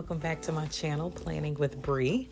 welcome back to my channel, Planning with Bree.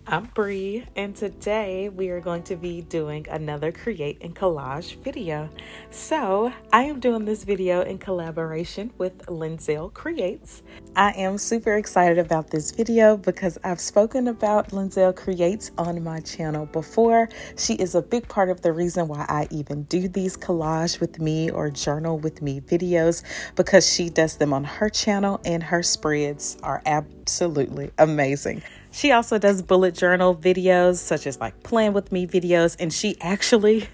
I'm Bree, and today we are going to be doing another create and collage video. So I am doing this video in collaboration with Lindselle Creates. I am super excited about this video because I've spoken about Lindselle Creates on my channel before. She is a big part of the reason why I even do these collage with me or journal with me videos, because she does them on her channel and her spreads are absolutely amazing. She also does bullet journal videos, such as like plan with me videos, and she actually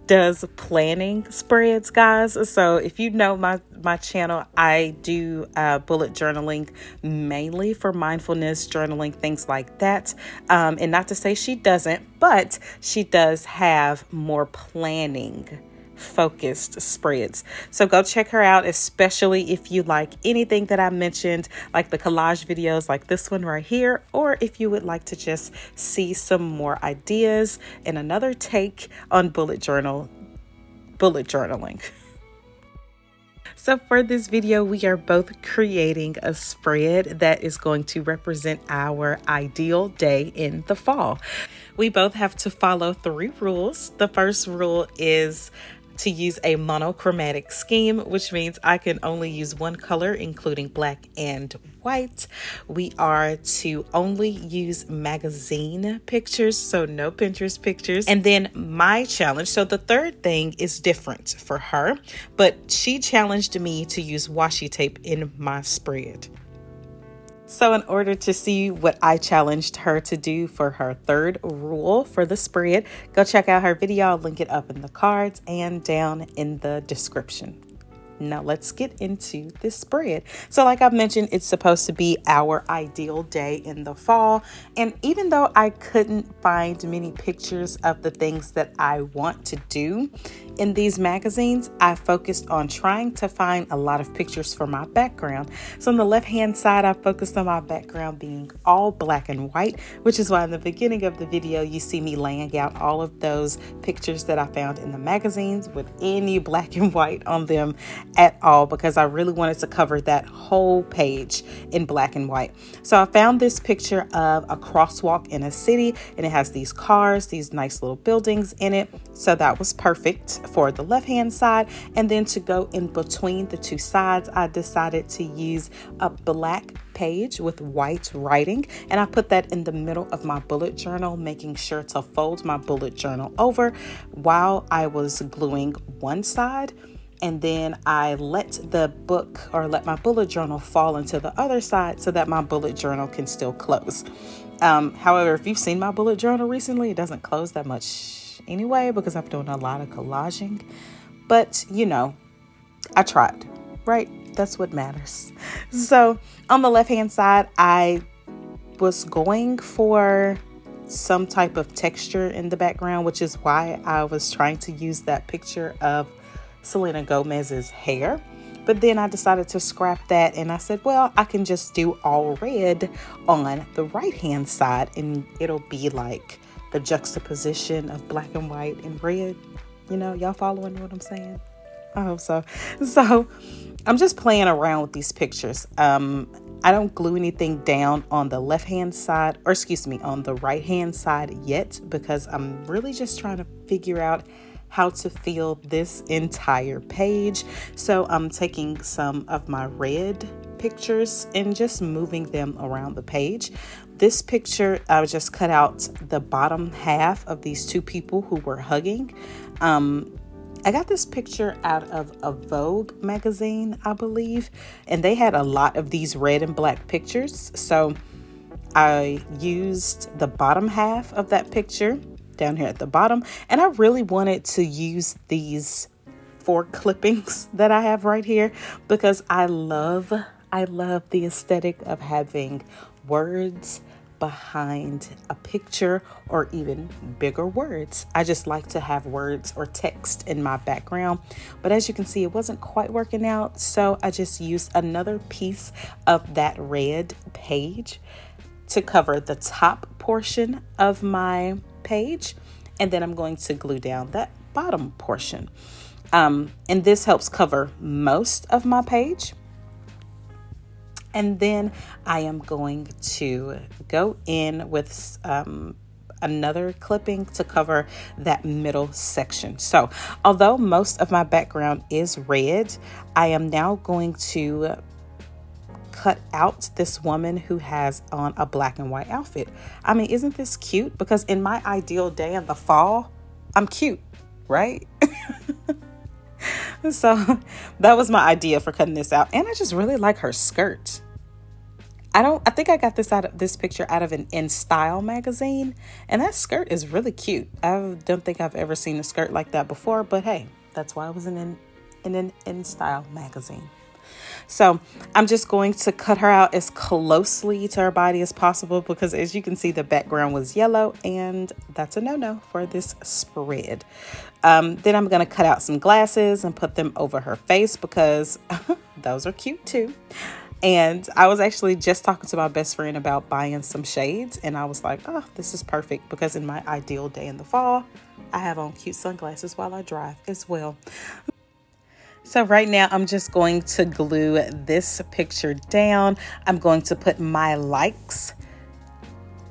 does planning spreads, guys. So if you know my channel, I do bullet journaling mainly for mindfulness journaling, things like that. And not to say she doesn't, but she does have more planning focused spreads. So go check her out, especially if you like anything that I mentioned, like the collage videos like this one right here, or if you would like to just see some more ideas and another take on bullet journaling. So for this video, we are both creating a spread that is going to represent our ideal day in the fall. We both have to follow 3 rules. The first rule is to use a monochromatic scheme, which means I can only use one color, including black and white. We are to only use magazine pictures, so no Pinterest pictures. And then my challenge, so the third thing is different for her, but she challenged me to use washi tape in my spread. So in order to see what I challenged her to do for her third rule for the spread, go check out her video. I'll link it up in the cards and down in the description. Now let's get into this spread. So like I mentioned, it's supposed to be our ideal day in the fall. And even though I couldn't find many pictures of the things that I want to do in these magazines, I focused on trying to find a lot of pictures for my background. So on the left-hand side, I focused on my background being all black and white, which is why in the beginning of the video, you see me laying out all of those pictures that I found in the magazines with any black and white on them at all, because I really wanted to cover that whole page in black and white. So I found this picture of a crosswalk in a city, and it has these cars, these nice little buildings in it. So that was perfect for the left-hand side. And then to go in between the 2 sides, I decided to use a black page with white writing, and I put that in the middle of my bullet journal, making sure to fold my bullet journal over while I was gluing one side. And then I let my bullet journal fall into the other side so that my bullet journal can still close. However, if you've seen my bullet journal recently, it doesn't close that much anyway, because I'm doing a lot of collaging. But, you know, I tried, right? That's what matters. So on the left-hand side, I was going for some type of texture in the background, which is why I was trying to use that picture of Selena Gomez's hair. But then I decided to scrap that, and I said, well, I can just do all red on the right hand side, and it'll be like the juxtaposition of black and white and red. You know, y'all following what I'm saying? I hope so. So I'm just playing around with these pictures. I don't glue anything down on the left hand side, or excuse me, on the right hand side yet, because I'm really just trying to figure out how to fill this entire page. So I'm taking some of my red pictures and just moving them around the page. This picture, I just cut out the bottom half of these 2 people who were hugging. I got this picture out of a Vogue magazine, I believe, and they had a lot of these red and black pictures. So I used the bottom half of that picture down here at the bottom, and I really wanted to use these 4 clippings that I have right here, because I love the aesthetic of having words behind a picture, or even bigger words. I just like to have words or text in my background, but as you can see, it wasn't quite working out, so I just used another piece of that red page to cover the top portion of my page, and then I'm going to glue down that bottom portion, and this helps cover most of my page. And then I am going to go in with another clipping to cover that middle section. So although most of my background is red, I am now going to cut out this woman who has on a black and white outfit. I mean, isn't this cute? Because in my ideal day in the fall, I'm cute, right? So that was my idea for cutting this out. And I just really like her skirt. I think I got this picture out of an In Style magazine, and that skirt is really cute. I don't think I've ever seen a skirt like that before, but hey, that's why it was in an In Style magazine. So I'm just going to cut her out as closely to her body as possible, because as you can see, the background was yellow, and that's a no-no for this spread. Then I'm going to cut out some glasses and put them over her face, because those are cute too. And I was actually just talking to my best friend about buying some shades, and I was like, oh, this is perfect, because in my ideal day in the fall, I have on cute sunglasses while I drive as well. So right now I'm just going to glue this picture down. I'm going to put my likes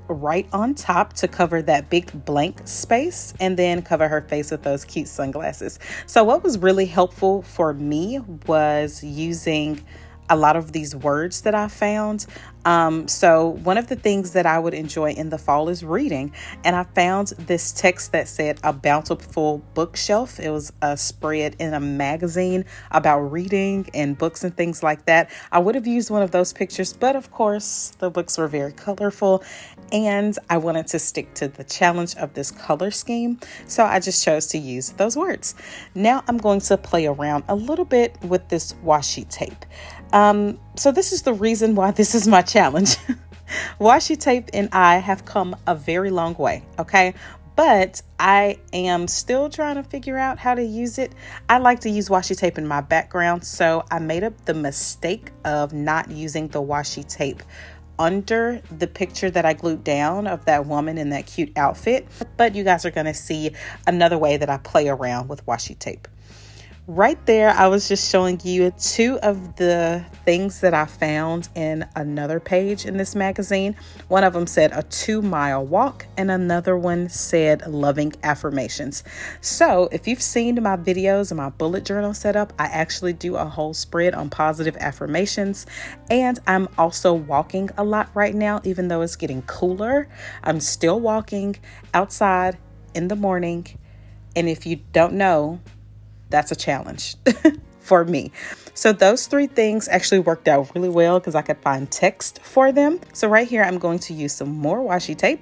right on top to cover that big blank space, and then cover her face with those cute sunglasses. So what was really helpful for me was using a lot of these words that I found. So one of the things that I would enjoy in the fall is reading. And I found this text that said a bountiful bookshelf. It was a spread in a magazine about reading and books and things like that. I would have used one of those pictures, but of course the books were very colorful and I wanted to stick to the challenge of this color scheme. So I just chose to use those words. Now I'm going to play around a little bit with this washi tape. So this is the reason why this is my challenge. Washi tape and I have come a very long way, okay? But I am still trying to figure out how to use it. I like to use washi tape in my background, so I made up the mistake of not using the washi tape under the picture that I glued down of that woman in that cute outfit. But you guys are going to see another way that I play around with washi tape. Right there, I was just showing you two of the things that I found in another page in this magazine. One of them said a 2-mile walk, and another one said loving affirmations. So if you've seen my videos and my bullet journal setup, I actually do a whole spread on positive affirmations. And I'm also walking a lot right now, even though it's getting cooler. I'm still walking outside in the morning. And if you don't know, that's a challenge for me. So those three things actually worked out really well because I could find text for them. So right here, I'm going to use some more washi tape.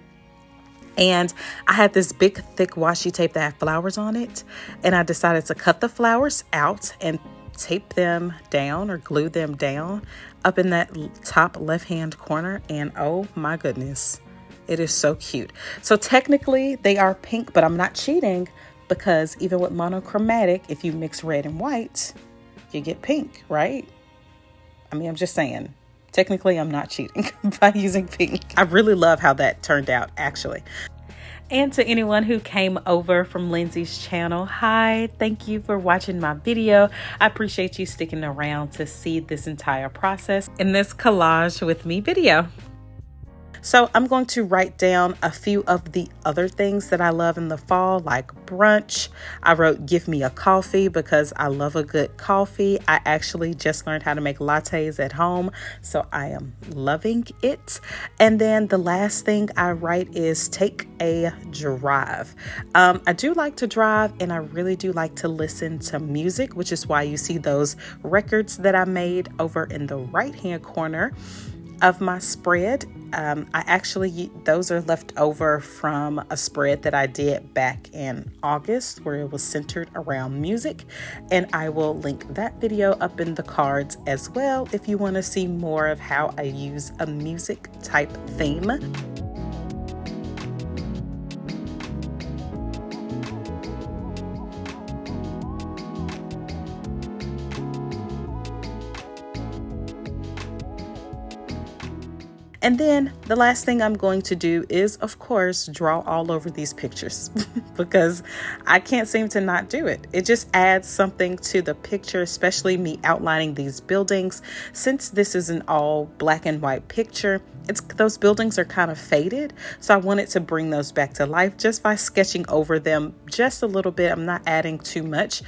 And I had this big, thick washi tape that had flowers on it. And I decided to cut the flowers out and tape them down or glue them down up in that top left-hand corner. And oh my goodness, it is so cute. So technically they are pink, but I'm not cheating, because even with monochromatic, if you mix red and white, you get pink, right? I mean, I'm just saying, technically I'm not cheating by using pink. I really love how that turned out, actually. And to anyone who came over from Lindsay's channel, hi, thank you for watching my video. I appreciate you sticking around to see this entire process in this collage with me video. So I'm going to write down a few of the other things that I love in the fall, like brunch. I wrote, give me a coffee, because I love a good coffee. I actually just learned how to make lattes at home, so I am loving it. And then the last thing I write is take a drive. I do like to drive, and I really do like to listen to music, which is why you see those records that I made over in the right-hand corner of my spread. Those are left over from a spread that I did back in August where it was centered around music, and I will link that video up in the cards as well if you want to see more of how I use a music type theme. And then the last thing I'm going to do is, of course, draw all over these pictures because I can't seem to not do it. It just adds something to the picture, especially me outlining these buildings. Since this is an all black and white picture, those buildings are kind of faded. So I wanted to bring those back to life just by sketching over them just a little bit. I'm not adding too much,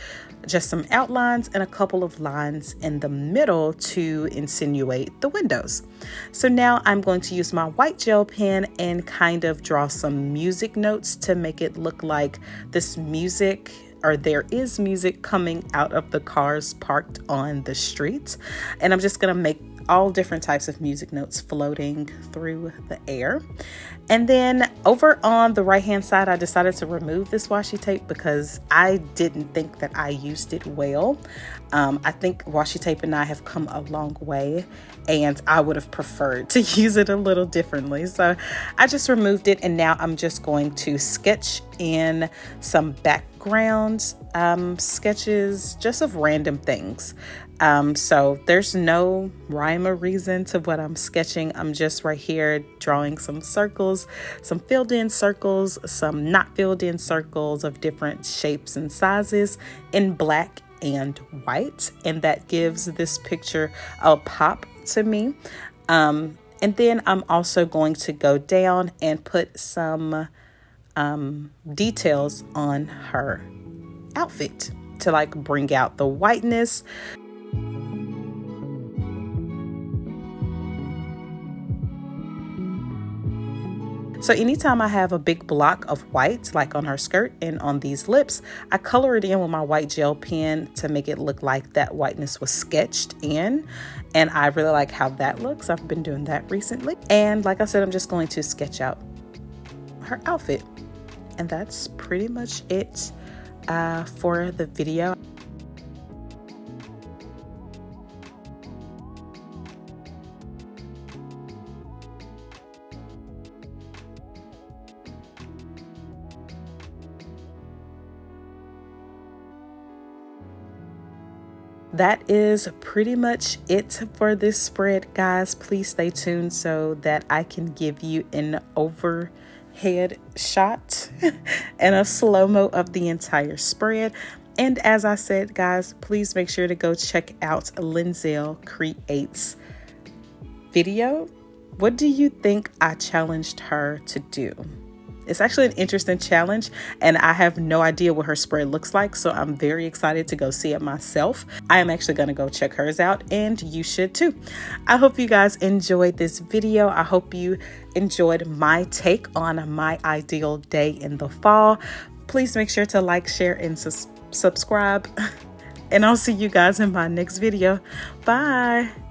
just some outlines and a couple of lines in the middle to insinuate the windows. So now I'm going to use my white gel pen and kind of draw some music notes to make it look like this music, or there is music coming out of the cars parked on the street. And I'm just going to make all different types of music notes floating through the air. And then over on the right hand side, I decided to remove this washi tape because I didn't think that I used it well. I think washi tape and I have come a long way, and I would have preferred to use it a little differently. So I just removed it, and now I'm just going to sketch in some background sketches just of random things. So there's no rhyme or reason to what I'm sketching. I'm just right here drawing some circles, some filled in circles, some not filled in circles of different shapes and sizes in black and white. And that gives this picture a pop to me. And then I'm also going to go down and put some details on her outfit to like bring out the whiteness. So anytime I have a big block of white, like on her skirt and on these lips, I color it in with my white gel pen to make it look like that whiteness was sketched in. And I really like how that looks. I've been doing that recently. And like I said, I'm just going to sketch out her outfit. And that's pretty much it for the video. That is pretty much it for this spread, guys. Please stay tuned so that I can give you an overhead shot and a slow-mo of the entire spread. And as I said, guys, please make sure to go check out Lindselle Creates video. What do you think I challenged her to do? It's actually an interesting challenge, and I have no idea what her spread looks like, so I'm very excited to go see it myself. I am actually going to go check hers out, and you should too. I hope you guys enjoyed this video. I hope you enjoyed my take on my ideal day in the fall. Please make sure to like, share, and subscribe, and I'll see you guys in my next video. Bye.